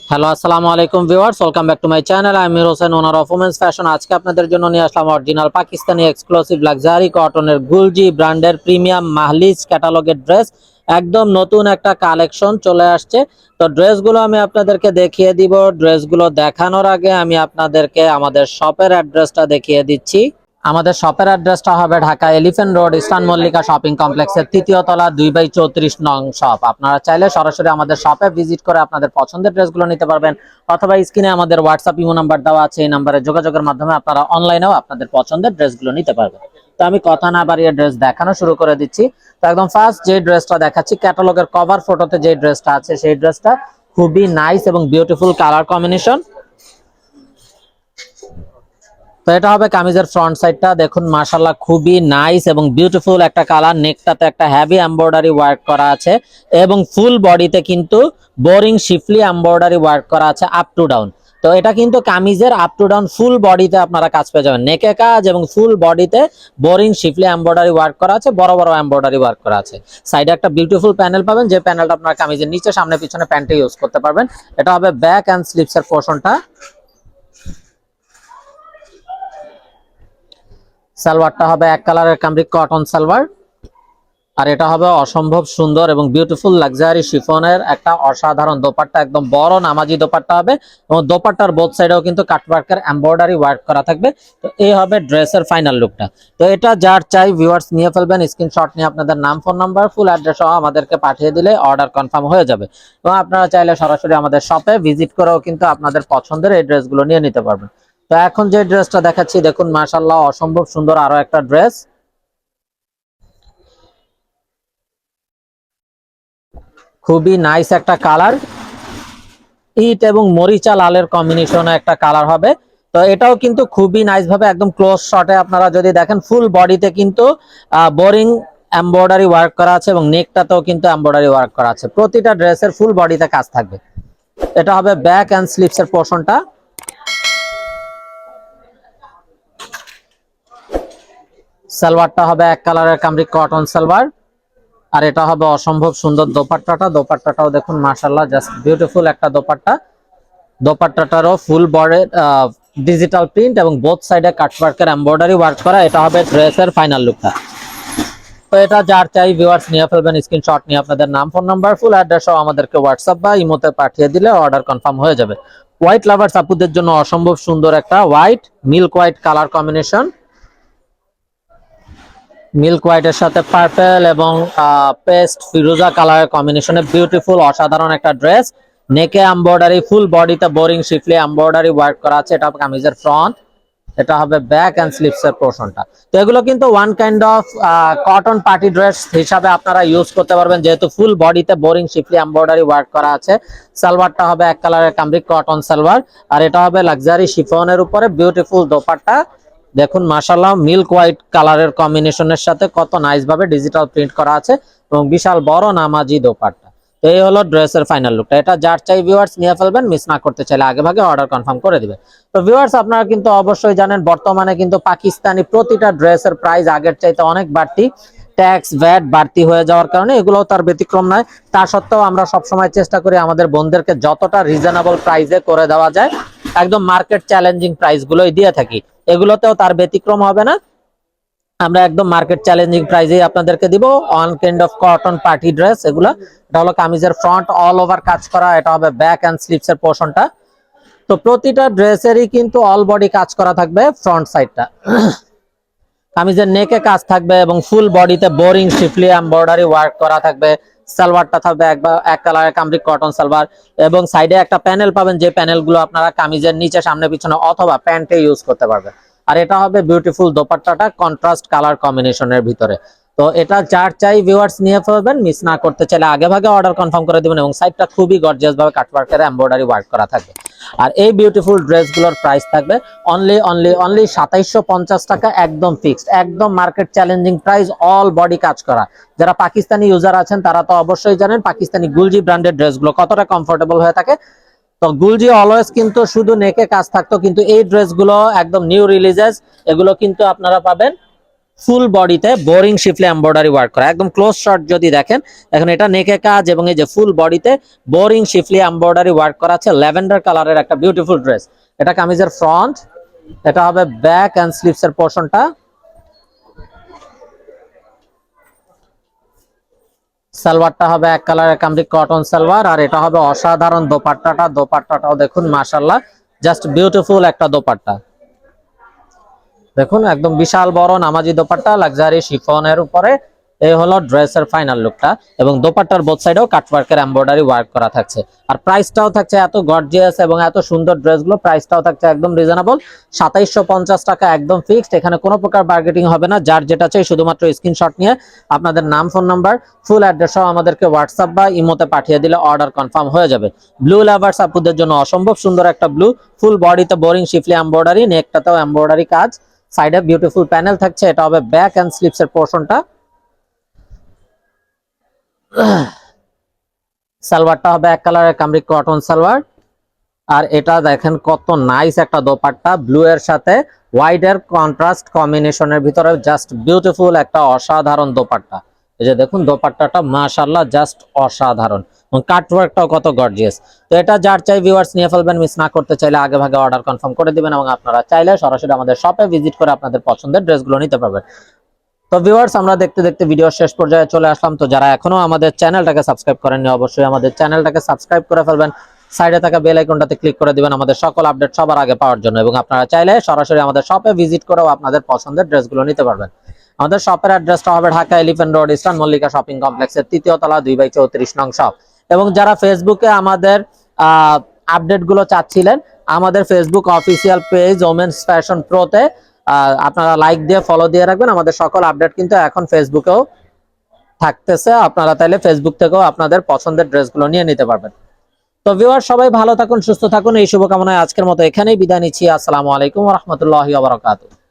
Hello, আসসালামু আলাইকুম viewers, welcome back to my channel. আমি Mir Hossain, owner of Women's Fashion. আজকে আপনাদের জন্য নিয়ে আসলাম অরিজিনাল পাকিস্তানি এক্সক্লুসিভ লাক্সারি কটনের গুলজি ব্র্যান্ডের প্রিমিয়াম মাহলিজ ক্যাটালগের ড্রেস। একদম নতুন একটা কালেকশন চলে আসছে। তো ড্রেসগুলো আমি আপনাদেরকে দেখিয়ে দিব। ড্রেসগুলো দেখানোর আগে আমি আপনাদেরকে আমাদের শপের অ্যাড্রেসটা দেখিয়ে দিচ্ছি। আমাদের শপের অ্যাড্রেসটা হবে Dhaka elephant road, eastern Mallika shopping কমপ্লেক্সের ৩য় তলা ২/৩৪ নং শপ। আপনারা চাইলে সরাসরি আমাদের শপে ভিজিট করে আপনাদের পছন্দের ড্রেসগুলো নিতে পারবেন, অথবা স্ক্রিনে আমাদের হোয়াটসঅ্যাপ ইমো নাম্বার দেওয়া আছে, এই নাম্বারে যোগাযোগের মাধ্যমে আপনারা অনলাইনেও আপনাদের পছন্দের ড্রেসগুলো নিতে পারবেন। তো আমি কথা না বাড়িয়ে ড্রেস দেখানো শুরু করে দিচ্ছি। তো একদম ফার্স্ট যে ড্রেসটা দেখাচ্ছি, ক্যাটালগের কভার ফটোতে যে ড্রেসটা আছে, সেই ড্রেসটা খুবই নাইস এবং বিউটিফুল কালার কম্বিনেশন। তো এটা হবে কামিজের ফ্রন্ট সাইডটা। দেখুন মাশাআল্লাহ খুবই নাইস এবং বিউটিফুল একটা কালার। নেকটাতে একটা হেভি এমব্রয়ডারি ওয়ার্ক করা আছে এবং ফুল বডিতে কিন্তু বোরিং শিফলি এমব্রয়ডারি ওয়ার্ক করা আছে আপ টু ডাউন। তো এটা কিন্তু কামিজের আপ টু ডাউন ফুল বডিতে আপনারা কাজ পেয়ে যাবেন। নেকে কাজ এবং ফুল বডিতে বোরিং শিফলি এমব্রয়ডারি ওয়ার্ক করা আছে, বড় বড় এমব্রয়ডারি ওয়ার্ক করা আছে। সাইডে একটা বিউটিফুল প্যানেল পাবেন, যে প্যানেলটা আপনারা কামিজের নিচে, সামনে, পিছনে প্যান্টে ইউজ করতে পারবেন। এটা হবে ব্যাক এন্ড স্লিভসের পোরশনটা। সালোয়ারটা হবে এক কালারের কামরিক কটন সালোয়ার, আর এটা হবে অসম্ভব সুন্দর এবং বিউটিফুল লাক্সারি শিফনের একটা অসাধারণ দোপাট্টা। একদম বড় নামাজি দোপাট্টা হবে এবং দোপাট্টার বোথ সাইডেও কিন্তু কাটওয়ার্কের এমব্রয়ডারি ওয়ার্ক করা থাকবে। তো এই হবে ড্রেসের ফাইনাল লুকটা। তো এটা যার চাই ভিউয়ার্স নিয়ে ফেলবেন, স্ক্রিনশট নিয়ে আপনাদের নাম, ফোন নাম্বার, ফুল অ্যাড্রেস সহ আমাদেরকে পাঠিয়ে দিলে অর্ডার কনফার্ম হয়ে যাবে। এবং আপনারা চাইলে সরাসরি আমাদের শপে ভিজিট করেও কিন্তু আপনাদের পছন্দের এই ড্রেসগুলো নিয়ে নিতে পারবেন। তো এখন যে ড্রেসটা দেখাচ্ছি, দেখুন মাশাআল্লাহ অসম্ভব সুন্দর আরো একটা ড্রেস। খুবই নাইস একটা কালার, ইট এবং মরিচা লালের কম্বিনেশনে একটা কালার হবে। তো এটাও কিন্তু খুবই নাইস ভাবে একদম ক্লোজ শটে আপনারা যদি দেখেন, ফুল বডিতে কিন্তু বোরিং এমব্রয়ডারি ওয়ার্ক করা আছে এবং নেকটাতেও কিন্তু এমব্রয়ডারি ওয়ার্ক করা আছে। প্রতিটা ড্রেসের ফুল বডিতে কাজ থাকবে। এটা হবে ব্যাক এন্ড স্লিভস এর পোরশনটা। সালোয়ারটা হবে এক কালারের কামরিক কটন সালোয়ার, আর এটা হবে অসম্ভব সুন্দর দোপাট্টাটা। দোপাট্টাটাও দেখুন মাশাআল্লাহ জাস্ট বিউটিফুল একটা দোপাট্টা। দোপাট্টাটারও ফুল বডি ডিজিটাল প্রিন্ট এবং বোথ সাইডে কাটওয়ার্কের এমব্রয়ডারি ওয়ার্ক করা। এটা হবে ড্রেসের ফাইনাল লুকটা। তো এটা যার চাই ভিউয়ার্স নিয়ে ফেলবেন, স্ক্রিনশট নিয়ে আপনাদের নাম, ফোন নাম্বার, ফুল অ্যাড্রেস সহ আমাদেরকে হোয়াটসঅ্যাপ বা ইমোতে পাঠিয়ে দিলে অর্ডার কনফার্ম হয়ে যাবে। হোয়াইট লাভার্স আপুদের জন্য অসম্ভব সুন্দর একটা white milk white colour combination. Milk হোয়াইটের সাথে পার্পল এবং পেস্ট ফিরোজা কালারের কম্বিনেশনে বিউটিফুল অসাধারণ একটা ড্রেস। নেকে এমব্রয়ডারি, ফুল বডিতে বোরিং শিফলি এমব্রয়ডারি ওয়ার্ক করা আছে। এটা কামিজের ফ্রন্ট, এটা হবে ব্যাক এন্ড স্লিভস এর পোরশনটা। তো এগুলো কিন্তু one kind of cotton party dress হিসাবে আপনারা ইউজ করতে পারবেন, যেহেতু ফুল বডিতে বোরিং শিফলি এমব্রয়ডারি ওয়ার্ক করা আছে। সালোয়ারটা হবে এক কালারের কামরিক কটন সালোয়ার, আর এটা হবে লাক্সারি শিফনের উপরে বিউটিফুল দোপাট্টা। দেখুন মাশাআল্লাহ মিল্ক হোয়াইট কালারের কম্বিনেশনের সাথে কত নাইস ভাবে ডিজিটাল প্রিন্ট করা আছে এবং বিশাল বড় নামাজি দোপাট্টা। তো এই হলো ড্রেসের ফাইনাল লুকটা। এটা যার চাই ভিউয়ার্স নিয়ে ফেলবেন, মিস না করতে চাইলে আগে ভাগে অর্ডার কনফার্ম করে দিবেন। তো ভিউয়ার্স আপনারা কিন্তু অবশ্যই জানেন, বর্তমানে কিন্তু পাকিস্তানি প্রতিটা ড্রেসের প্রাইস আগের চাইতে অনেক বাড়তি। ট্যাক্স ভ্যাট বাড়তি হয়ে যাওয়ার কারণে এগুলোও তার ব্যতিক্রম নয়। তা সত্ত্বেও আমরা সবসময় চেষ্টা করি আমাদের বোনদেরকে যতটা রিজনেবল প্রাইসে করে দেওয়া যায়, একদম মার্কেট চ্যালেঞ্জিং প্রাইস গুলোই দিয়ে থাকি। এগুলোতেও তার ব্যতিক্রম হবে না। আমরা একদম মার্কেট চ্যালেঞ্জিং প্রাইসেই আপনাদেরকে দিব। On kind of cotton party dress এগুলা। এটা হলো কামিজের ফ্রন্ট, অল ওভার কাজ করা। এটা হবে ব্যাক এন্ড স্লিভস এর পোরশনটা। তো প্রতিটা ড্রেসেরই কিন্তু অল বডি কাজ করা থাকবে ফ্রন্ট সাইডটা। কামিজের নেকে কাজ থাকবে এবং ফুল বডিতে বোরিং শিফলি এমব্রয়ডারি ওয়ার্ক করা থাকবে। সালোয়ারটা থাকবে এক কালারের কামরিক কটন সালোয়ার এবং সাইডে একটা প্যানেল পাবেন, যে প্যানেলগুলো আপনারা কামিজের নিচে, সামনে, পিছনে অথবা প্যান্টে ইউজ করতে পারবেন। আর এটা হবে বিউটিফুল দোপাট্টাটা কন্ট্রাস্ট কালার কম্বিনেশনের ভিতরে। তো এটা যার চাই ভিউয়ার্স নিয়ে ফেলবেন, মিস না করতে চাইলে আগে ভাগে অর্ডার কনফার্ম করে দিবেন। এবং সাইডটা খুবই গর্জিয়াস ভাবে কাটওয়ার্কের এমব্রয়ডারি ওয়ার্ক করা থাকবে। আর এই বিউটিফুল ড্রেসগুলোর প্রাইস থাকবে অনলি ২৭৫০ টাকা, একদম ফিক্সড, একদম market challenging price, all body কাজ করা। যারা পাকিস্তানি ইউজার আছেন তারা তো অবশ্যই জানেন পাকিস্তানি গুলজি ব্র্যান্ডের ড্রেসগুলো কতটা কমফোর্টেবল হয়ে থাকে। তো গুলজি অলওয়েজ কিন্তু শুধু নেকে কাজ থাকতো, কিন্তু এই ড্রেসগুলো একদম নিউ রিলিজেস। এগুলো কিন্তু আপনারা পাবেন ফুল বডিতে বোরিং শিফলি এমব্রয়ডারি ওয়ার্ক করা, একদম ক্লোজ শট যদি দেখেন এখন এটা নেকে কাজ এবং এই যে ফুল বডিতে বোরিং শিফলি এমব্রয়ডারি ওয়ার্ক করা আছে ল্যাভেন্ডার কালারের একটা বিউটিফুল ড্রেস। এটা কামিজের ফ্রন্ট, এটা হবে ব্যাক এন্ড স্লিভস এর পোরশনটা। সালোয়ারটা হবে এক কালারের কামরিক কটন সালোয়ার, আর এটা হবে অসাধারণ দোপাট্টাটা। দোপাট্টাটাও দেখুন মাশাআল্লাহ, জাস্ট বিউটিফুল একটা দোপাট্টা। দেখুন একদম বিশাল বড় নামাজি দোপাট্টা লাক্সারি শিফনের উপরে। এই হলো ড্রেসের ফাইনাল লুকটা, এবং দোপাট্টার বোথ সাইডেও কাটওয়ার্কের এমব্রয়ডারি ওয়ার্ক করা থাকছে। আর প্রাইসটাও থাকছে এত গর্জিয়াস এবং এত সুন্দর ড্রেসগুলো, প্রাইসটাও থাকছে একদম রিজনেবল 2750 টাকা, একদম ফিক্সড। এখানে কোনো প্রকার বার্গেটিং হবে না, যার যেটা চাই শুধুমাত্র স্ক্রিনশট নিয়ে আপনাদের নাম, ফোন নাম্বার, ফুল অ্যাড্রেস সহ আমাদেরকে হোয়াটসঅ্যাপ বা ইমোতে পাঠিয়ে দিলে অর্ডার কনফার্ম হয়ে যাবে। ব্লু লাভার্স আপুদের জন্য অসম্ভব সুন্দর একটা ব্লু, ফুল বডিতে বোরিং শিফলি এমব্রয়ডারি, নেকটাতেও এমব্রয়ডারি কাজ, সাইডে বিউটিফুল প্যানেল থাকছে। এটা হবে ব্যাক এন্ড স্লিভস এর পোরশনটা। সালোয়ারটা হবে এক কালারের কামরিক কটন সালোয়ার, আর এটা দেখেন কত নাইস একটা দোপাট্টা, ব্লু এর সাথে হোয়াইট এর কন্ট্রাস্ট কম্বিনেশনের ভিতরে জাস্ট বিউটিফুল একটা অসাধারণ দোপাট্টা। এই যে দেখুন দোপাট্টাটা মাশাআল্লাহ জাস্ট অসাধারণ, এবং কাটওয়ার্কটাও কত গর্জিয়াস। তো এটা যার চাই ভিউয়ার্স নিয়ে ফেলবেন, মিস না করতে চাইলে আগে ভাগে অর্ডার কনফার্ম করে দিবেন, এবং আপনারা চাইলে সরাসরি আমাদের শপে ভিজিট করে আপনাদের পছন্দের ড্রেসগুলো নিতে পারবেন। তো ভিউয়ার্স আমরা দেখতে দেখতে ভিডিও শেষ পর্যায়ে চলে আসলাম। তো যারা এখনো আমাদের চ্যানেলটাকে সাবস্ক্রাইব করেননি অবশ্যই আমাদের চ্যানেলটাকে সাবস্ক্রাইব করে ফেলবেন, সাইডে থাকা বেল আইকনটাতে ক্লিক করে দিবেন আমাদের সকল আপডেট সবার আগে পাওয়ার জন্য, এবং আপনারা চাইলে সরাসরি আমাদের শপে ভিজিট করেও আপনাদের পছন্দের ড্রেসগুলো নিতে পারবেন। আমাদের শপের অ্যাড্রেসটা হবে Dhaka elephant road, eastern Mallika shopping কমপ্লেক্সের 3য় তলা 2/34 নং শপ। এবং যারা ফেসবুকে আমাদের আপডেটগুলো চাচ্ছিলেন, আমাদের Facebook official page Women's Fashion প্রোতে আপনারা লাইক দিয়ে ফলো দিয়ে রাখবেন। আমাদের সকল আপডেট কিন্তু এখন ফেসবুকেও থাকতেছে, আপনারা তাইলে ফেসবুক থেকেও আপনাদের পছন্দের ড্রেসগুলো নিয়ে নিতে পারবেন। তো ভিউয়ার সবাই ভালো থাকুন, সুস্থ থাকুন, এই শুভকামনায় আজকের মতো এখানেই বিদায় নিচ্ছি। আসসালামু আলাইকুম ওয়া রাহমাতুল্লাহি ওয়া বারাকাতুহু।